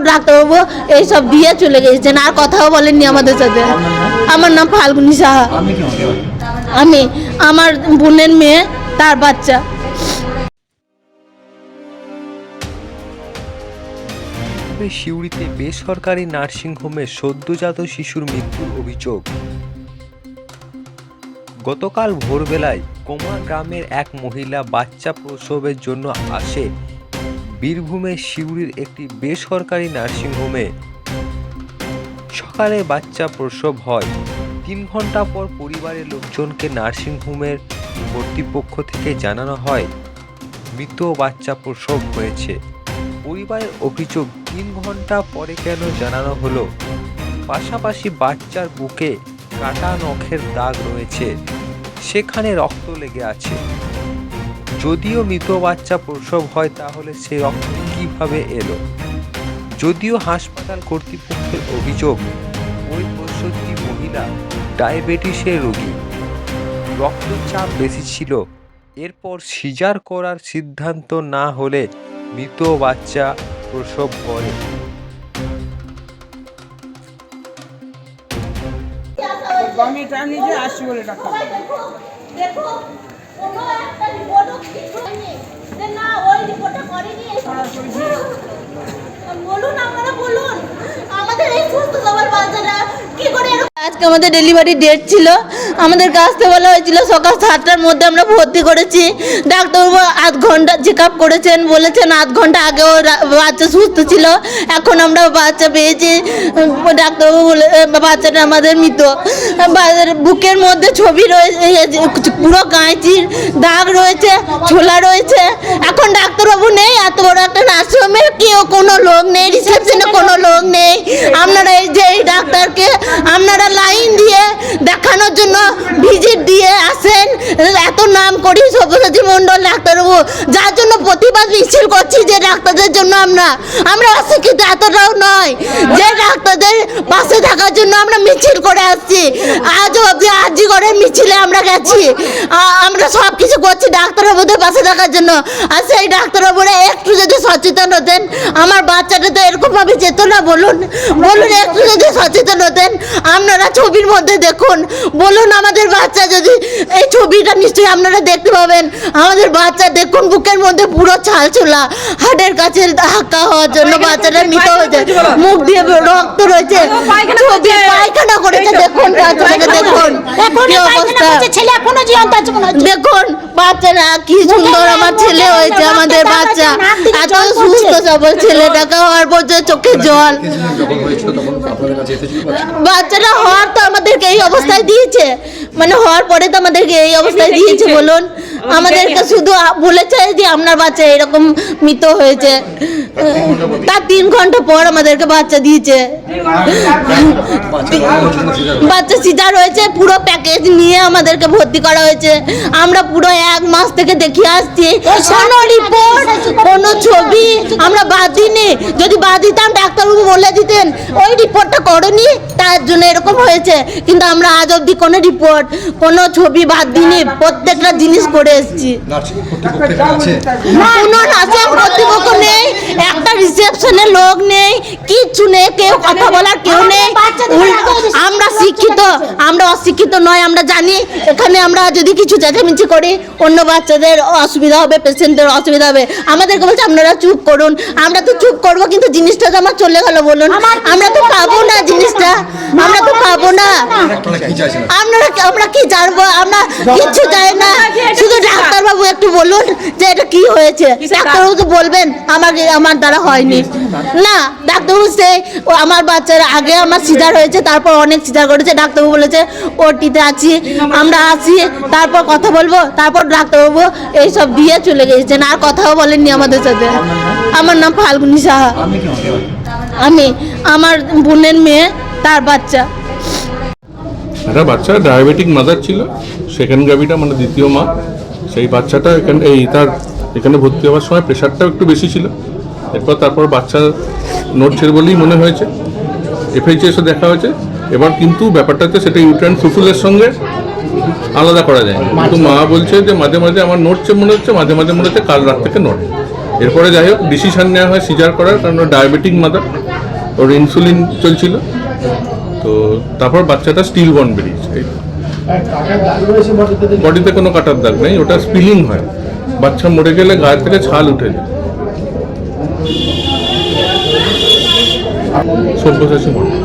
ডাক্তারবাবু এইসব দিয়ে চলে গেছেন, আর কথাও বলেননি আমাদের সাথে। আমার নাম ফাল্গুনি সাহা, আমি আমার বোনের মেয়ে, তার বাচ্চা। সিউড়িতে বেসরকারি নার্সিংহোমে সদ্যজাত শিশুর মৃত্যুর অভিযোগ। গতকাল ভোরবেলায় কোমা গ্রামের এক মহিলা বাচ্চা প্রসবের জন্য আসে বীরভূমের সিউড়ির একটি বেসরকারি নার্সিংহোমে। সকালে বাচ্চা প্রসব হয়। 3 ঘন্টা পর পরিবারের লোকজনকে নার্সিংহোমের কর্তৃপক্ষ থেকে জানানো হয় মৃত বাচ্চা প্রসব হয়েছে। পরিবারের অভিযোগ, 3 ঘন্টা পরে কেন জানানো হলো? পাশাপাশি বাচ্চার বুকে কাটা নখের দাগ রয়েছে, সেখানে রক্ত লেগে আছে। যদিও মৃত বাচ্চা প্রসব হয়, তাহলে সে রক্ত কিভাবে এলো? যদিও হাসপাতাল কর্তৃপক্ষের অভিযোগ, ওই প্রসূতি মহিলা ডায়াবেটিসের রোগী, রক্তচাপ বেশি ছিল। এরপর সিজার করার সিদ্ধান্ত না হলে মৃত বাচ্চা প্রসব করে। আমি টাইম নিয়ে আসছি বলে ডাক্তার দেখো কোনো একটা রিপোর্টও কিছু হয়নি যে না ওই রিপোর্টটা করেনি। বলুন, আপনারা বলুন, আমাদের এই সুস্থ সবল বাচ্চারা কি করে? আজকে আমাদের ডেলিভারি ডেট ছিল, আমাদেরকে আসতে বলা হয়েছিল সকাল 7টার মধ্যে। আমরা ভর্তি করেছি। ডাক্তারবাবু 8 ঘন্টা চেক আপ করেছেন, বলেছেন 8 ঘন্টা আগেও বাচ্চা সুস্থ ছিল। এখন আমরা বাচ্চা পেয়েছি। ডাক্তারবাবু বলে বাচ্চাটা আমাদের মৃত। বুকের মধ্যে ছবি রয়েছে, পুরো কাঁচির দাগ রয়েছে, ছোলা রয়েছে। এখন ডাক্তারবাবু নেই, এত বড় একটা নার্সিংহোমে কেউ কোনো লোক নেই, রিসেপশনে কোনো লোক নেই। আপনারা এই যে এই ডাক্তারকে আপনারা লাইন দিয়ে দেখানোর জন্য ভিজিট দিয়ে আসেন। এত নাম করি সব্যসাচী মণ্ডল ডাক্তারবাবু, যার জন্য প্রতিবাদ মিছিল করছি যে ডাক্তারদের জন্য আমরা অশিক্ষিত এতটাও নয় যে ডাক্তারদের পাশে থাকার জন্য আমরা মিছিল করে আসছি। আজও অবধি আজই করে মিছিলে আমরা গেছি, আমরা সব কিছু করছি ডাক্তারবাবুদের পাশে থাকার জন্য। আর সেই ডাক্তারবাবুরা একটু যদি সচেতন হতেন, আমার বাচ্চাটা তো এরকমভাবে যেত না। বলুন একটু যদি সচেতন হতেন। আপনারা ছবির মধ্যে দেখুন, বলুন আমাদের বাচ্চা যদি এই ছবিটা নিশ্চয়ই আপনারা দেখতে পাবেন। আমাদের বাচ্চা দেখুন, বুকের মধ্যে পুরো ছালছোলা, হাড়ের কাছে ধাক্কা হওয়ার জন্য বাচ্চাটা মৃত হয়েছে, মুখ দিয়ে রক্ত রয়েছে, ছবি পায়খানা করেছে। দেখুন বাচ্চাটাকে, দেখুন কি অবস্থা, দেখুন বাচ্চারা কি সুন্দর আমার ছেলে হয়েছে। আমাদের বাচ্চা এত সুস্থ সবল, ছেলেটাকে হওয়ার পর চোখে জল। বাচ্চাটা হওয়ার তো আমাদেরকে এই অবস্থায় দিয়েছে, মানে হওয়ার পরে তো আমাদেরকে এই অবস্থায় দিয়েছে। বলুন, আমাদেরকে শুধু বলেছে যে আপনার বাচ্চা এরকম মৃত হয়েছে, তার 3 ঘন্টা পর আমাদেরকে বাচ্চা দিয়েছে। বাচ্চা সিজার হয়েছে, পুরো প্যাকেজ নিয়ে আমাদেরকে ভর্তি করা হয়েছে। আমরা পুরো 1 মাস থেকে দেখিয়ে আসছি, কোনো রিপোর্ট কোনো ছবি আমরা বাদ দিইনি। যদি বাদ দিতাম ডাক্তারবাবু বলে দিতেন ওই রিপোর্টটা করনি, তার জন্য এরকম হয়েছে। কিন্তু আমরা আজ অবধি কোনো রিপোর্ট কোনো ছবি বাদ দিইনি, প্রত্যেকটা জিনিস করে এসেছি। কোনো নার্সিং কর্তৃপক্ষ নেই, একটা রিসেপশনের লোক নেই, কিচ্ছু নেই, কেউ কথা বলার কেউ নেই। আমরা শিক্ষিত, আমরা অশিক্ষিত নয়। আমরা জানি এখানে আমরা যদি কিছু চেঁচামেচি করি অন্য বাচ্চাদের অসুবিধা হবে, পেশেন্টদের অসুবিধা হবে। আমাদেরকে বলছে আপনারা চুপ করুন। আমরা তো চুপ করবো, কিন্তু জিনিসটা তো আমার চলে গেল। বলুন, আমরা তো পাবো না জিনিসটা, আমরা তো পাবো না। আমরা কি জানবো? আমরা কিচ্ছু চাই না। শুধু ডাক্তারবাবু একটু বলুন যে এটা কি হয়েছে। ডাক্তারবাবু তো বলবেন আমার দ্বারা হয়নি না। ডাক্তারবাবু সে আমার বাচ্চার আগে আমার সিজার হয়েছে, তারপর অনেক সিজার করেছে। ডাক্তারবাবু বলেছে ওটিতে আছি, আমরা আসি, তারপর কথা বলবো। তারপর ডাক্তারবাবু এইসব দিয়ে চলে গেছেন, আর কথাও বলেননি আমাদের সাথে। আমার নাম ফাল্গুনি সাহা, আমি আমার বোনের মেয়ে, তার বাচ্চা। একটা বাচ্চা ডায়াবেটিক মাদার ছিল, সেকেন্ড গ্রাভিটা মানে দ্বিতীয় মা। সেই বাচ্চাটা এখানে ভর্তি হওয়ার সময় প্রেশারটাও একটু বেশি ছিল। তারপর বাচ্চা নড়ছে বলেই মনে হয়েছে, এফএইচএসে দেখা হয়েছে। এবার কিন্তু ব্যাপারটা হচ্ছে সেটা ইউট্রাইন ফুফুলের সঙ্গে আলাদা করা যায়। কিন্তু মা বলছে যে মাঝে মাঝে আমার নড়ছে মনে হচ্ছে, মাঝে মাঝে মনে হচ্ছে কাল রাত থেকে নড়ে। এরপরে যাই হোক ডিসিশন নেওয়া হয় সিজার করার, কারণ ওর ডায়াবেটিক মাদার, ওর ইনসুলিন চলছিল। তো তারপর বাচ্চাটা স্টিল বর্ন বেরিয়েছে। বডিতে কোনো কাটার দাগ নেই, ওটা স্পিলিং হয়। বাচ্চা মরে গেলে গায়ের থেকে ছাল উঠে যায়। সব্যসাচী মন্ডল।